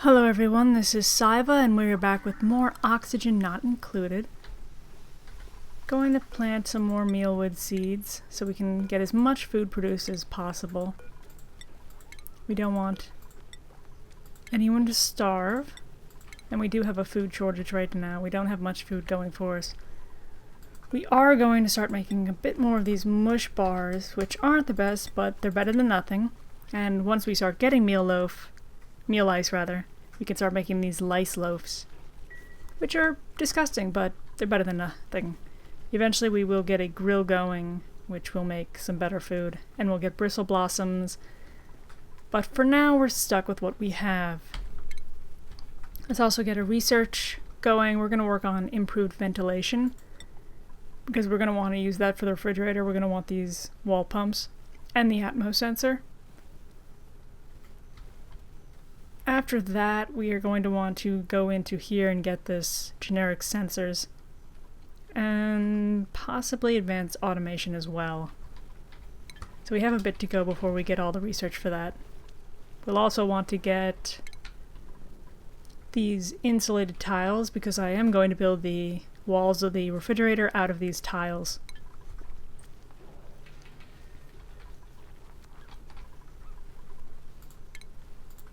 Hello everyone, this is Saiva and we're back with more oxygen not included. Going to plant some more mealwood seeds so we can get as much food produced as possible. We don't want anyone to starve, and we do have a food shortage right now. We don't have much food going for us. We are going to start making a bit more of these mush bars, which aren't the best, but they're better than nothing. And once we start getting meal ice, we can start making these lice loaves, which are disgusting, but they're better than nothing. Eventually we will get a grill going, which will make some better food, and we'll get bristle blossoms, but for now we're stuck with what we have. Let's also get a research going. We're going to work on improved ventilation, because we're going to want to use that for the refrigerator. We're going to want these wall pumps and the Atmos sensor. After that, we are going to want to go into here and get this generic sensors and possibly advanced automation as well. So we have a bit to go before we get all the research for that. We'll also want to get these insulated tiles because I am going to build the walls of the refrigerator out of these tiles.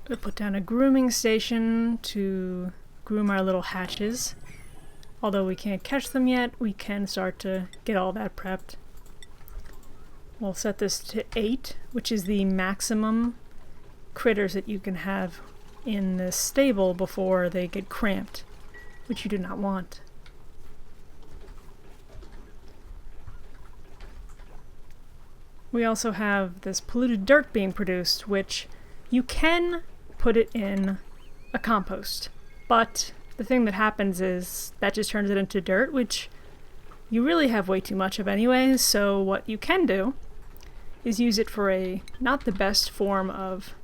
We'll put down a grooming station to groom our little hatches. Although we can't catch them yet, we can start to get all that prepped. We'll set this to 8, which is the maximum critters that you can have in this stable before they get cramped, which you do not want. We also have this polluted dirt being produced, which you can put it in a compost, but the thing that happens is that just turns it into dirt, which you really have way too much of anyways. So what you can do is use it for a not the best form of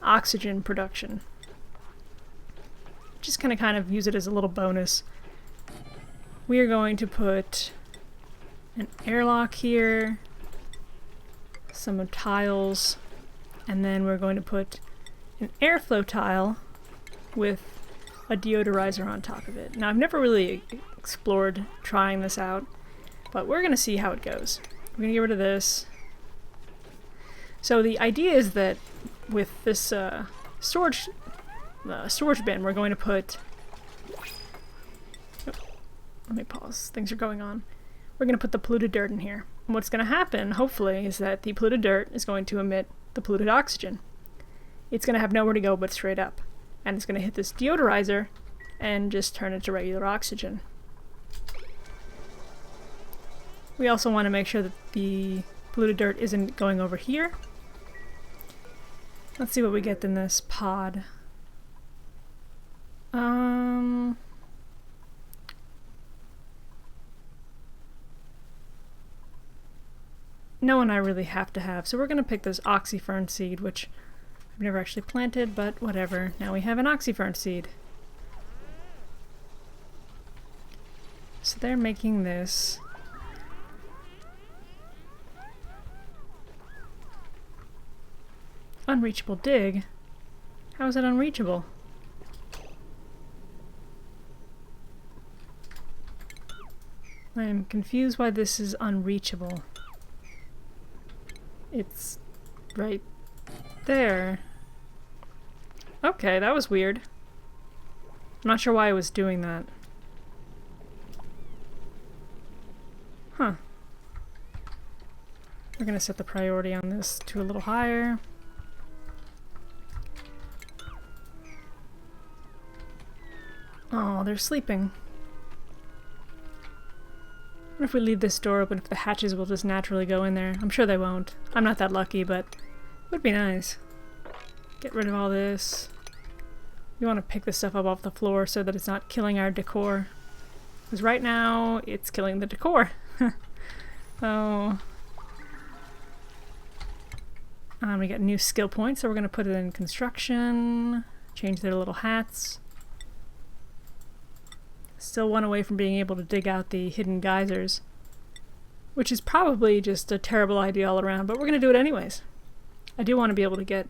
oxygen production. Just kind of use it as a little bonus. We are going to put an airlock here, some tiles, and then we're going to put an airflow tile with a deodorizer on top of it. Now, I've never really explored trying this out, but we're going to see how it goes. We're going to get rid of this. So the idea is that with this storage bin, we're going to put... Oh, let me pause. Things are going on. We're going to put the polluted dirt in here. And what's going to happen, hopefully, is that the polluted dirt is going to emit the polluted oxygen. It's going to have nowhere to go but straight up. And it's going to hit this deodorizer and just turn it to regular oxygen. We also want to make sure that the polluted dirt isn't going over here. Let's see what we get in this pod. No one I really have to have, so we're going to pick this oxyfern seed, which I've never actually planted, but whatever. Now we have an oxyfern seed. So they're making this. Unreachable dig? How is it unreachable? I am confused why this is unreachable. It's right there. Okay, that was weird. I'm not sure why I was doing that. Huh. We're gonna set the priority on this to a little higher. Oh, they're sleeping. What if we leave this door open, if the hatches will just naturally go in there? I'm sure they won't. I'm not that lucky, but it would be nice. Get rid of all this. We want to pick this stuff up off the floor so that it's not killing our decor. Because right now, it's killing the decor. Oh. We got new skill points, so we're going to put it in construction. Change their little hats. Still one away from being able to dig out the hidden geysers, which is probably just a terrible idea all around, but we're going to do it anyways. I do want to be able to get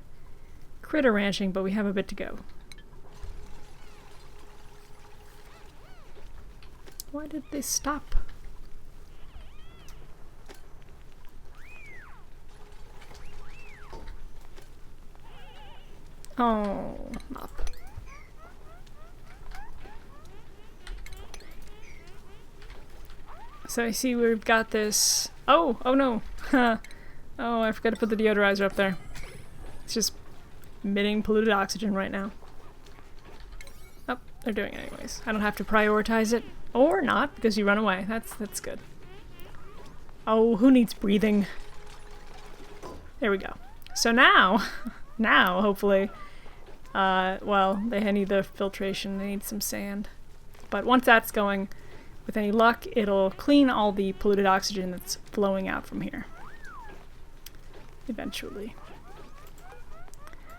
critter ranching, but we have a bit to go. Why did they stop? Oh, up. So I see we've got this. Oh no. Oh, I forgot to put the deodorizer up there. It's just emitting polluted oxygen right now. Oh, they're doing it anyways. I don't have to prioritize it. Or not, because you run away. That's good. Oh, who needs breathing? There we go. So now, hopefully, well, they need the filtration, they need some sand. But once that's going, with any luck, it'll clean all the polluted oxygen that's flowing out from here. Eventually.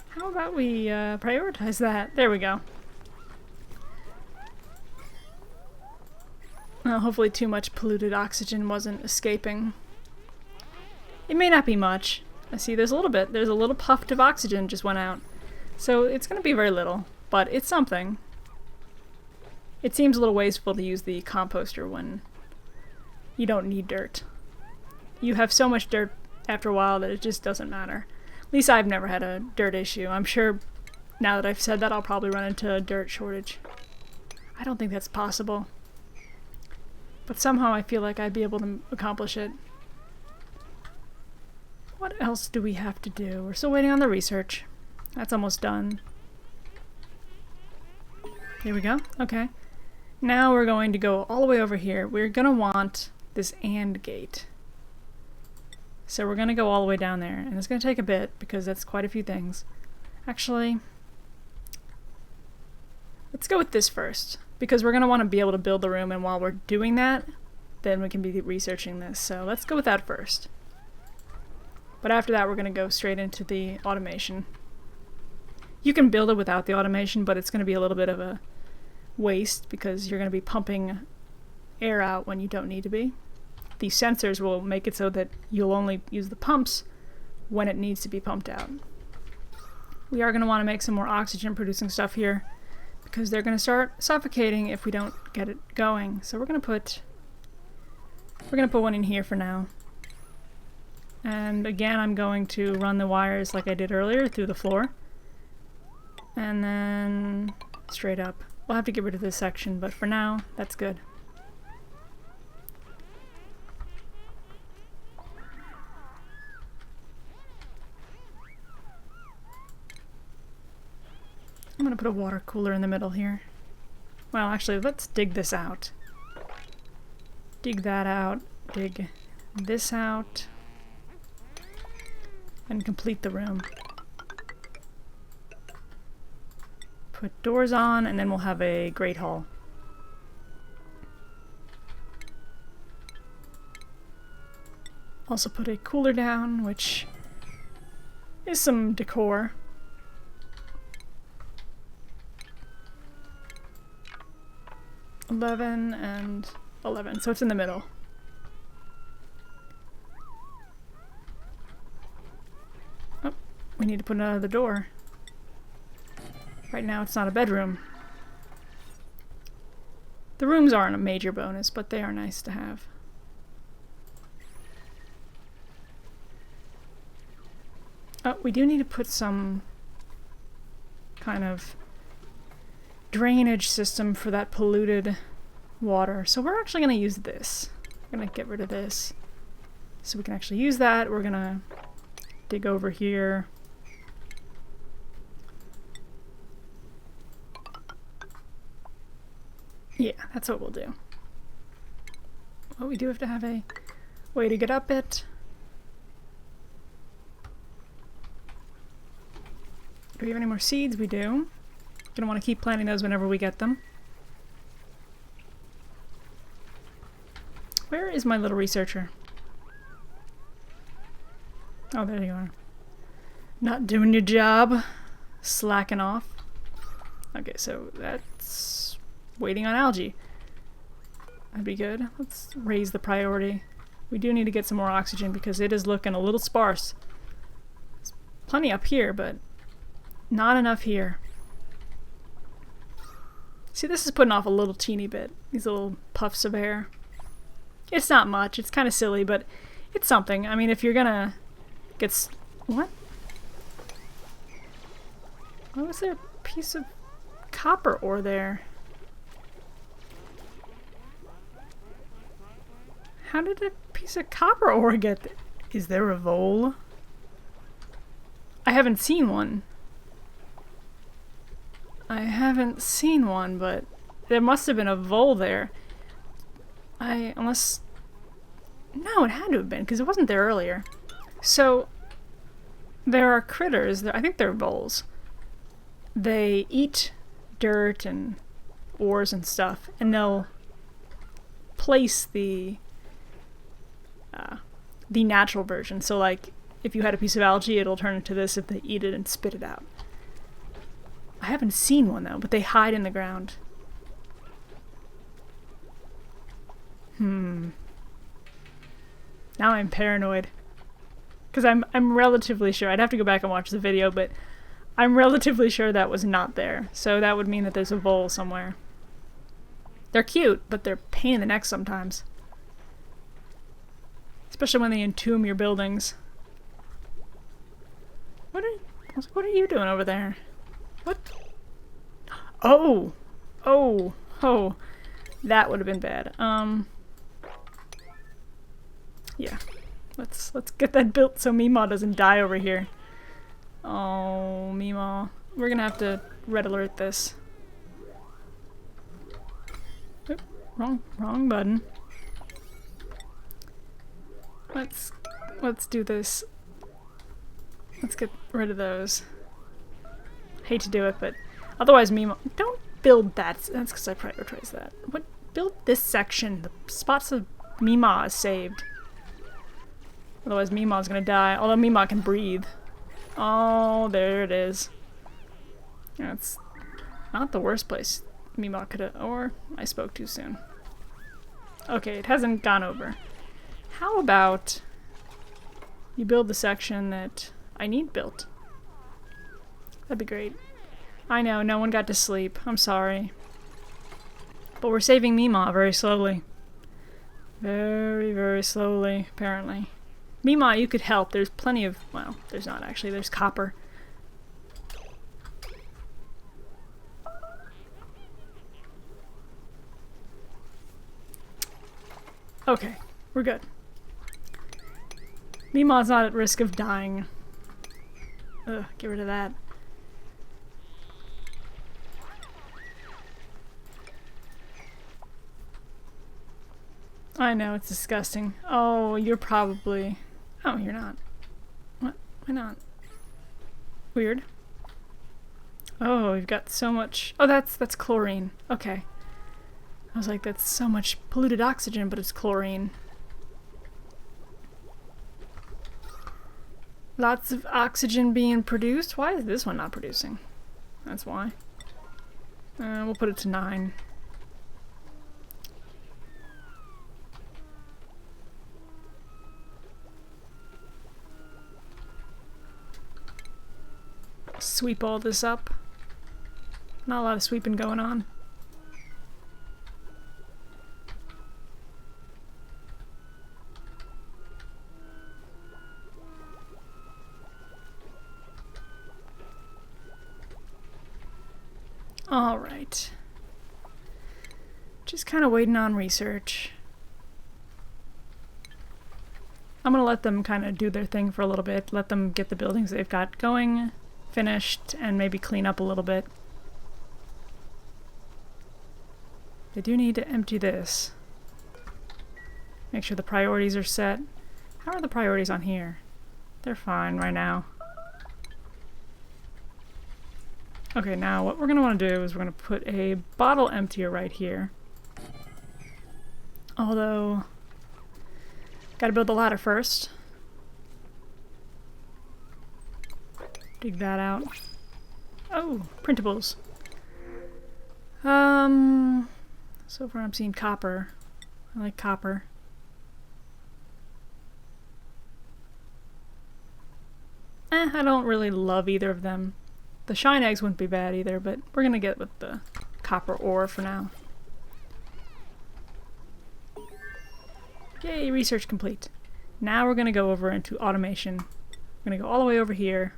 How about we prioritize that? There we go. Well, hopefully too much polluted oxygen wasn't escaping. It may not be much. I see there's a little bit. There's a little puff of oxygen just went out. So it's going to be very little, but it's something. It seems a little wasteful to use the composter when you don't need dirt. You have so much dirt after a while that it just doesn't matter. At least I've never had a dirt issue. I'm sure now that I've said that I'll probably run into a dirt shortage. I don't think that's possible. But somehow I feel like I'd be able to accomplish it. What else do we have to do? We're still waiting on the research. That's almost done. Here we go. Okay. Now we're going to go all the way over here. We're going to want this AND gate. So we're going to go all the way down there. And it's going to take a bit because that's quite a few things. Actually, let's go with this first. Because we're going to want to be able to build the room, and while we're doing that, then we can be researching this. So let's go with that first. But after that, we're going to go straight into the automation. You can build it without the automation, but it's going to be a little bit of a waste because you're going to be pumping air out when you don't need to be. These sensors will make it so that you'll only use the pumps when it needs to be pumped out. We are going to want to make some more oxygen producing stuff here, because they're going to start suffocating if we don't get it going. So we're going to put one in here for now. And again, I'm going to run the wires like I did earlier through the floor. And then straight up. We'll have to get rid of this section, but for now, that's good. I'm going to put a water cooler in the middle here. Well, actually, let's dig this out. Dig that out. Dig this out. And complete the room. Put doors on, and then we'll have a great hall. Also put a cooler down, which is some decor. 11 and 11, so it's in the middle. Oh, we need to put another door. Right now it's not a bedroom. The rooms aren't a major bonus, but they are nice to have. Oh, we do need to put some kind of drainage system for that polluted water. So we're actually going to use this. We're going to get rid of this so we can actually use that. We're going to dig over here. Yeah, that's what we'll do. Well, we do have to have a way to get up it. Do we have any more seeds? We do. Gonna want to keep planting those whenever we get them. Where is my little researcher? Oh, there you are. Not doing your job. Slacking off. Okay, so that's waiting on algae. That'd be good. Let's raise the priority. We do need to get some more oxygen because it is looking a little sparse. There's plenty up here, but not enough here. See, this is putting off a little teeny bit. These little puffs of hair. It's not much. It's kind of silly, but it's something. I mean, if you're gonna get... What? Why was there a piece of copper ore there? How did a piece of copper ore get there? Is there a vole? I haven't seen one. I haven't seen one, but there must have been a vole there. Unless... No, it had to have been, because it wasn't there earlier. So, there are critters, I think they're voles. They eat dirt and ores and stuff, and they'll place the natural version. So like, if you had a piece of algae, it'll turn into this if they eat it and spit it out. I haven't seen one though, but they hide in the ground. Now I'm paranoid. Because I'm relatively sure, I'd have to go back and watch the video, but I'm relatively sure that was not there. So that would mean that there's a vole somewhere. They're cute, but they're a pain in the neck sometimes. Especially when they entomb your buildings. What are you doing over there? What? Oh! Oh! Oh! That would have been bad. Yeah. Let's get that built so Meemaw doesn't die over here. Oh, Meemaw. We're gonna have to red alert this. Oop, wrong button. Let's do this. Let's get rid of those. Hate to do it, but otherwise Meemaw... Don't build that. That's because I prioritize that. What? Build this section. The spots of Meemaw is saved. Otherwise Meemaw's gonna die. Although Meemaw can breathe. Oh, there it is. That's not the worst place Meemaw could have... Or I spoke too soon. Okay, it hasn't gone over. How about you build the section that I need built? That'd be great. I know, no one got to sleep. I'm sorry. But we're saving Meemaw very slowly. Very, very slowly, apparently. Meemaw, you could help. There's plenty of... Well, there's not actually. There's copper. Okay, we're good. Meemaw's not at risk of dying. Ugh, get rid of that. I know, it's disgusting. Oh, you're probably... Oh, you're not. What? Why not? Weird. Oh, we've got so much... Oh, that's chlorine. Okay. I was like, that's so much polluted oxygen, but it's chlorine. Lots of oxygen being produced. Why is this one not producing? That's why. We'll put it to 9. Sweep all this up. Not a lot of sweeping going on. Alright. Just kind of waiting on research. I'm gonna let them kind of do their thing for a little bit, let them get the buildings they've got going, finished, and maybe clean up a little bit. They do need to empty this. Make sure the priorities are set. How are the priorities on here? They're fine right now. Okay, now what we're going to want to do is we're going to put a bottle emptier right here. Although, gotta build the ladder first. Dig that out. Oh, printables. So far I'm seeing copper. I like copper. I don't really love either of them. The shine eggs wouldn't be bad either, but we're gonna get with the copper ore for now. Yay, research complete. Now we're gonna go over into automation. We're gonna go all the way over here.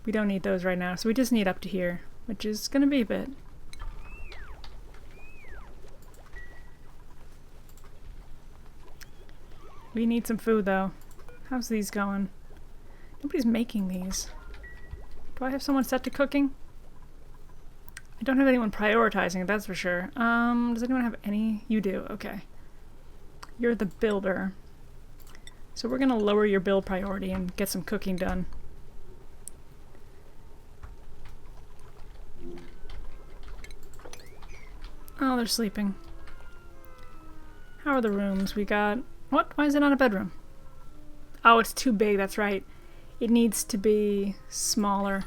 We don't need those right now, so we just need up to here, which is gonna be a bit. We need some food though. How's these going? Nobody's making these. Do I have someone set to cooking? I don't have anyone prioritizing it, that's for sure. Does anyone have any? You do, okay. You're the builder. So we're gonna lower your build priority and get some cooking done. Oh, they're sleeping. How are the rooms? We got... What? Why is it not a bedroom? Oh, it's too big, that's right. It needs to be smaller.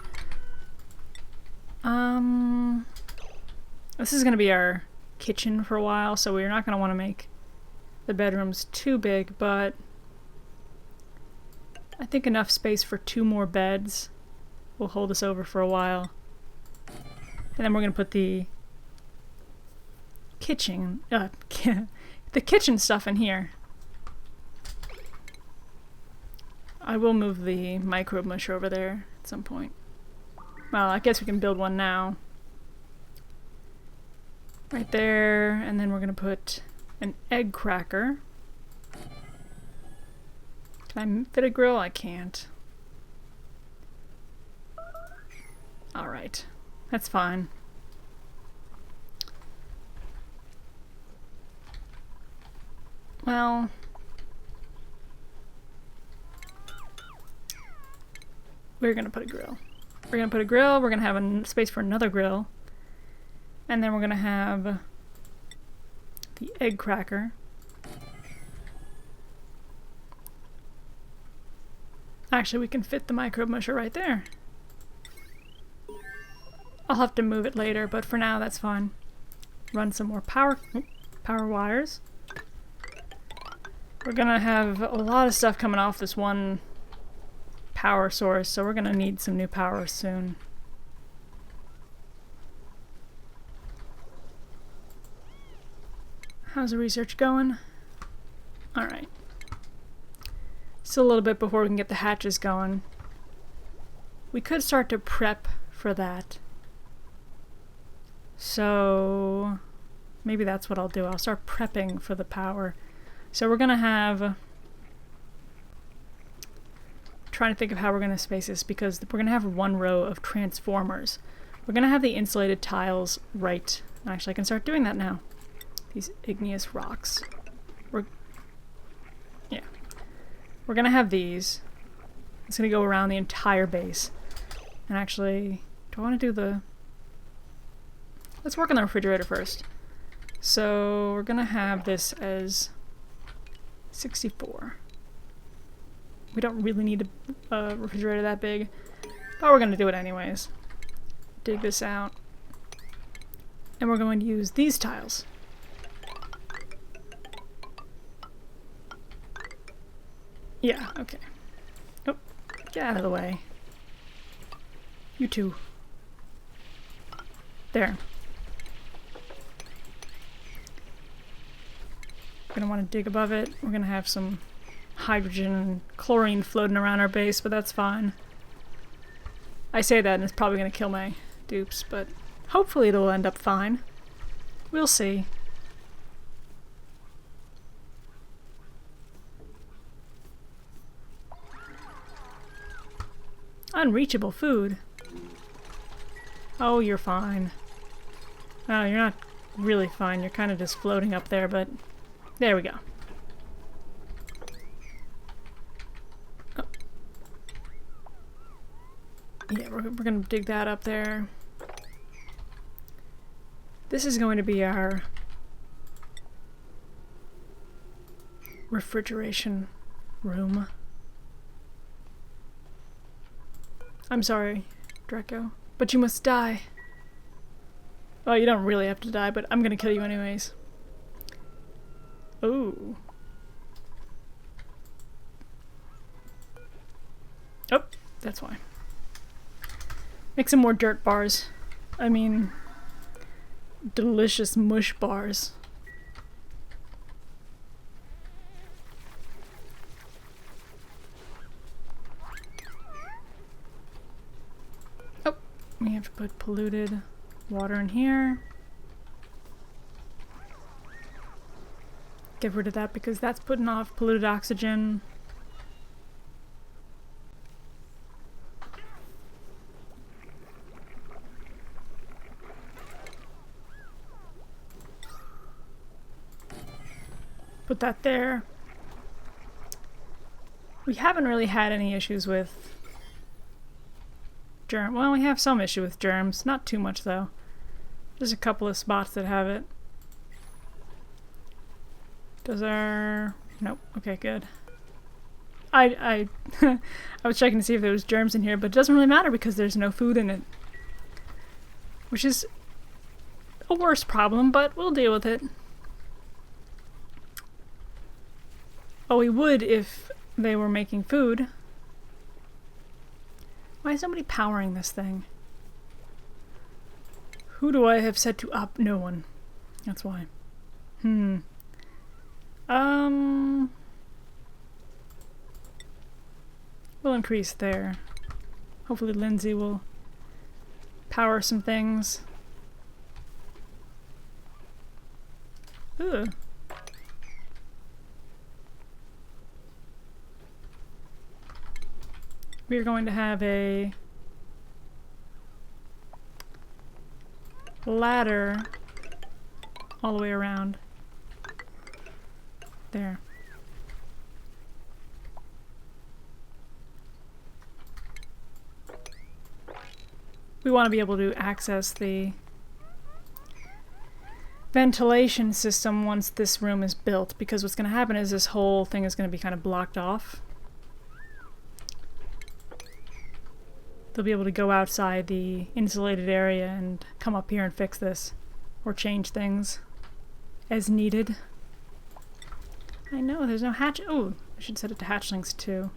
This is gonna be our kitchen for a while, so we're not gonna want to make the bedrooms too big, but I think enough space for 2 more beds will hold us over for a while. And then we're gonna put the kitchen, the kitchen stuff in here. I will move the microbe musher over there at some point. Well, I guess we can build one now. Right there, and then we're gonna put an egg cracker. Can I fit a grill? I can't. Alright, that's fine. Well... we're gonna put a grill. We're gonna put a grill, we're gonna have a space for another grill, and then we're gonna have the egg cracker. Actually, we can fit the microbe musher right there. I'll have to move it later, but for now that's fine. Run some more power wires. We're gonna have a lot of stuff coming off this one power source, so we're gonna need some new power soon. How's the research going? Alright. Still a little bit before we can get the hatches going. We could start to prep for that. So maybe that's what I'll do. I'll start prepping for the power. So we're gonna have... trying to think of how we're going to space this, because we're going to have 1 row of transformers. We're going to have the insulated tiles right. Actually, I can start doing that now. These igneous rocks. We're going to have these. It's going to go around the entire base. And actually, do I want to do the... Let's work on the refrigerator first. So we're going to have this as 64. We don't really need a refrigerator that big, but we're going to do it anyways. Dig this out. And we're going to use these tiles. Yeah, okay. Oh, get out of the way. You two. There. We're going to want to dig above it. We're going to have some hydrogen and chlorine floating around our base, but that's fine. I say that and it's probably going to kill my dupes, but hopefully it'll end up fine. We'll see. Unreachable food. Oh, you're fine. Oh, you're not really fine. You're kind of just floating up there, but there we go. Oh. Yeah, we're gonna dig that up there. This is going to be our refrigeration room. I'm sorry, Draco, but you must die. Well, you don't really have to die, but I'm gonna kill you anyways. Ooh. Oh, that's why. Make some more dirt bars. I mean, delicious mush bars. Oh, we have to put polluted water in here. Get rid of that because that's putting off polluted oxygen. Put that there. We haven't really had any issues with germ. Well, we have some issue with germs. Not too much though. Just a couple of spots that have it. Does our... Nope. Okay, good. I was checking to see if there was germs in here, but it doesn't really matter because there's no food in it. Which is a worse problem, but we'll deal with it. Oh, we would if they were making food. Why is somebody powering this thing? Who do I have set to up? No one. That's why. We'll increase there. Hopefully Lindsay will power some things. Ugh. We're going to have a ladder all the way around. There. We want to be able to access the ventilation system once this room is built, because what's going to happen is this whole thing is going to be kind of blocked off. They'll be able to go outside the insulated area and come up here and fix this, or change things as needed. I know, there's no hatch. Oh, I should set it to hatchlings too.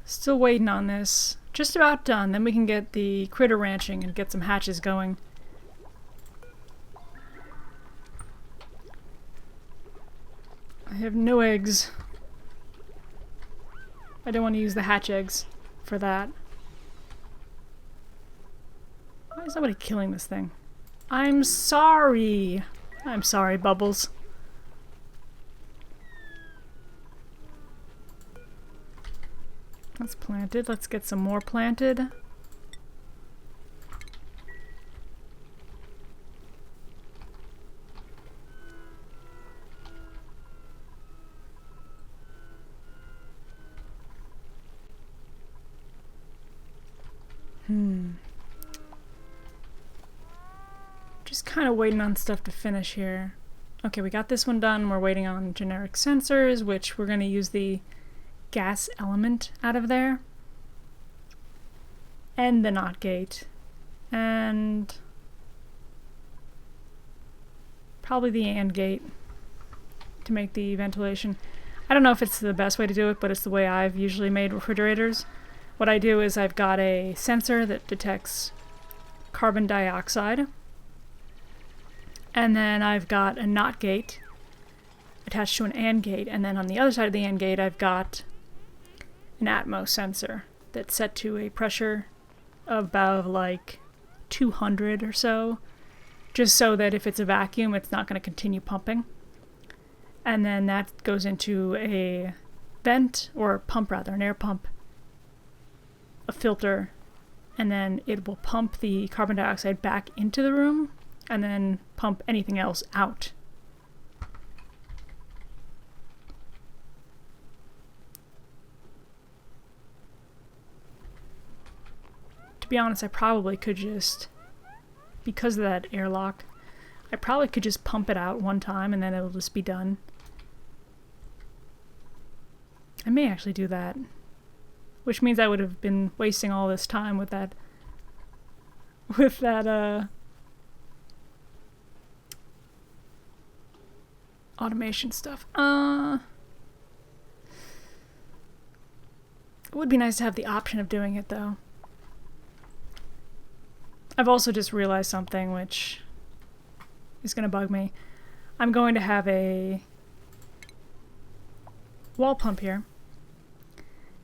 Still waiting on this. Just about done. Then we can get the critter ranching and get some hatches going. I have no eggs. I don't want to use the hatch eggs for that. Why is nobody killing this thing? I'm sorry. I'm sorry, Bubbles. That's planted. Let's get some more planted. Just kind of waiting on stuff to finish here. Okay, we got this one done. We're waiting on generic sensors, which we're going to use the gas element out of there. And the NOT gate. And probably the AND gate to make the ventilation. I don't know if it's the best way to do it, but it's the way I've usually made refrigerators. What I do is I've got a sensor that detects carbon dioxide. And then I've got a NOT gate attached to an AND gate. And then on the other side of the AND gate, I've got an Atmos sensor that's set to a pressure of about like 200 or so. Just so that if it's a vacuum, it's not going to continue pumping. And then that goes into a vent, or a pump rather, an air pump, a filter, and then it will pump the carbon dioxide back into the room and then pump anything else out. To be honest, I probably could just, because of that airlock, I probably could just pump it out one time and then it'll just be done. I may actually do that. Which means I would have been wasting all this time with that automation stuff. It would be nice to have the option of doing it though. I've also just realized something which is going to bug me. I'm going to have a wall pump here,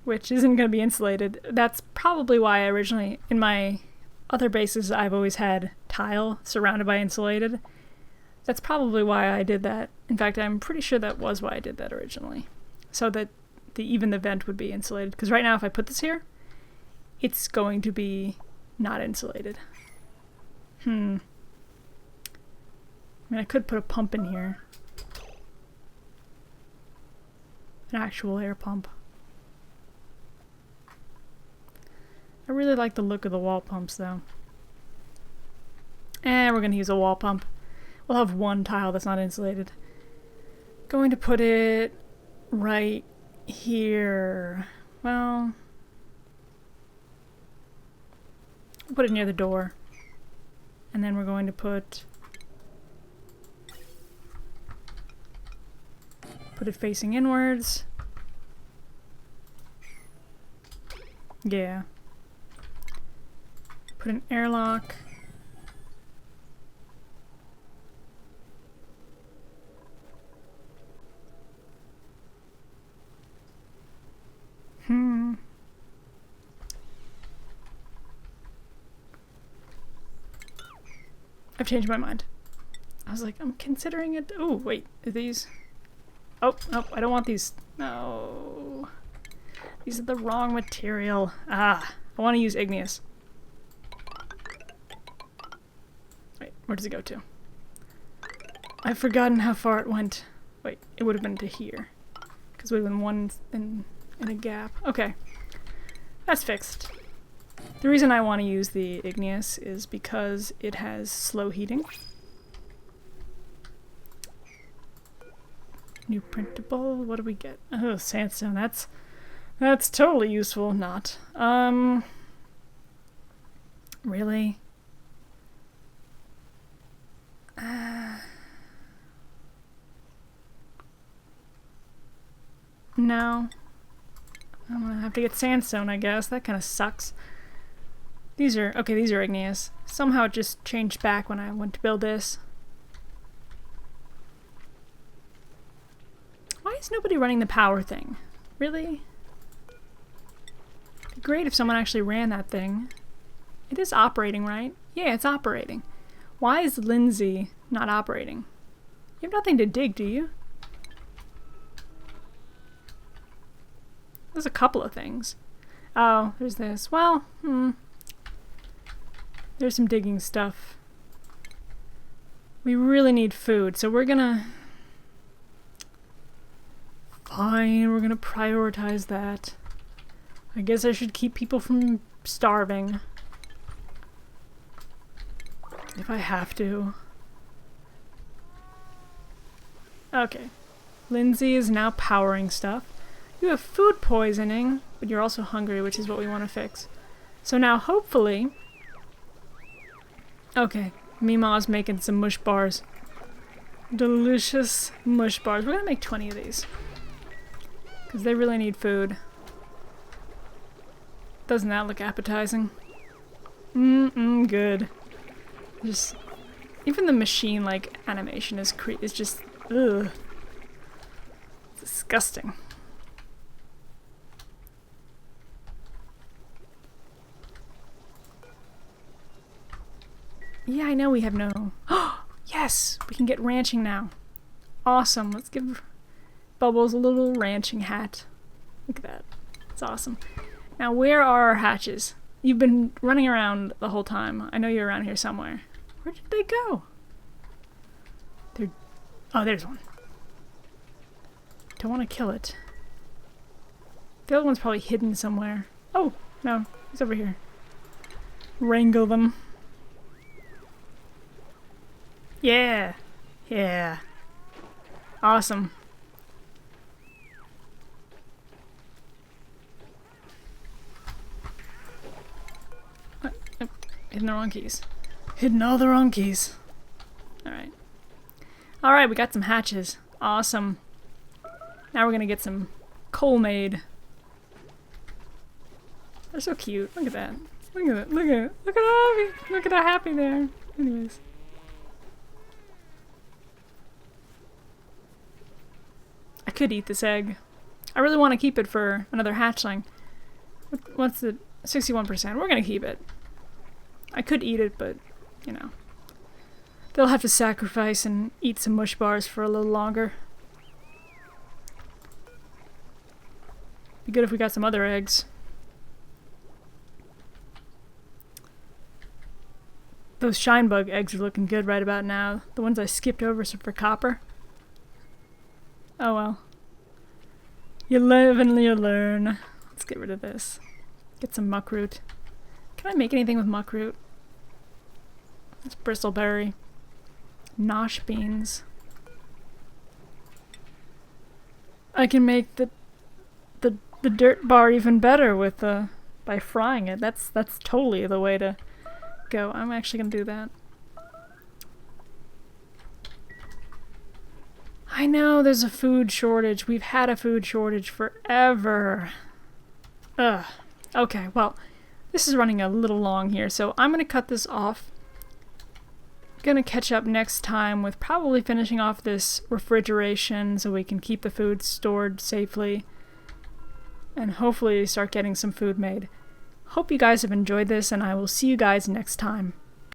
which isn't going to be insulated. That's probably why I originally, in my other bases, I've always had tile surrounded by insulated. That's probably why I did that. In fact, I'm pretty sure that was why I did that originally. So that even the vent would be insulated. Because right now if I put this here, it's going to be not insulated. I mean, I could put a pump in here. An actual air pump. I really like the look of the wall pumps though. And we're going to use a wall pump. We'll have one tile that's not insulated. Going to put it right here. Well, put it near the door. And then we're going to put it facing inwards. Yeah. Put an airlock. I've changed my mind. I was like, I'm considering it. Oh, wait, are these? Oh, I don't want these. No. These are the wrong material. I want to use igneous. Wait, where does it go to? I've forgotten how far it went. Wait, it would have been to here. Because it would have been one in a gap. Okay. That's fixed. The reason I want to use the igneous is because it has slow heating. New printable. What do we get? Oh, sandstone. That's totally useful. Not. Really? No. I'm gonna have to get sandstone, I guess. That kind of sucks. These are igneous. Somehow it just changed back when I went to build this. Why is nobody running the power thing? Really? It'd be great if someone actually ran that thing. It is operating, right? Yeah, it's operating. Why is Lindsay not operating? You have nothing to dig, do you? There's a couple of things. Oh, there's this. Well, there's some digging stuff. We really need food, so we're gonna... Fine, we're gonna prioritize that. I guess I should keep people from starving. If I have to. Okay. Lindsay is now powering stuff. You have food poisoning, but you're also hungry, which is what we want to fix. So now, hopefully... Okay, Mima's making some mush bars. Delicious mush bars. We're gonna make 20 of these. Because they really need food. Doesn't that look appetizing? Good. Just... Even the machine, like, animation is just... Ugh. Disgusting. Yeah, I know we have no... Oh, yes! We can get ranching now. Awesome. Let's give Bubbles a little ranching hat. Look at that. It's awesome. Now, where are our hatches? You've been running around the whole time. I know you're around here somewhere. Where did they go? Oh, there's one. Don't want to kill it. The other one's probably hidden somewhere. Oh, no. He's over here. Wrangle them. Yeah. Yeah. Awesome. Hidden the wrong keys. Hidden all the wrong keys. Alright. Alright, we got some hatches. Awesome. Now we're gonna get some coal made. They're so cute. Look at that. Look at it. Look at it. Look at how happy. Look at how happy they are. Anyways. I could eat this egg. I really want to keep it for another hatchling. What's the 61%? We're gonna keep it. I could eat it, but you know, they'll have to sacrifice and eat some mush bars for a little longer. Be good if we got some other eggs. Those shine bug eggs are looking good right about now. The ones I skipped over for copper. Oh well. You live and you learn. Let's get rid of this. Get some muckroot. Can I make anything with muckroot? That's bristleberry. Nosh beans. I can make the dirt bar even better with by frying it. That's totally the way to go. I'm actually gonna do that. I know there's a food shortage. We've had a food shortage forever. Ugh. Okay, well, this is running a little long here, so I'm gonna cut this off. Gonna catch up next time with probably finishing off this refrigeration so we can keep the food stored safely and hopefully start getting some food made. Hope you guys have enjoyed this, and I will see you guys next time.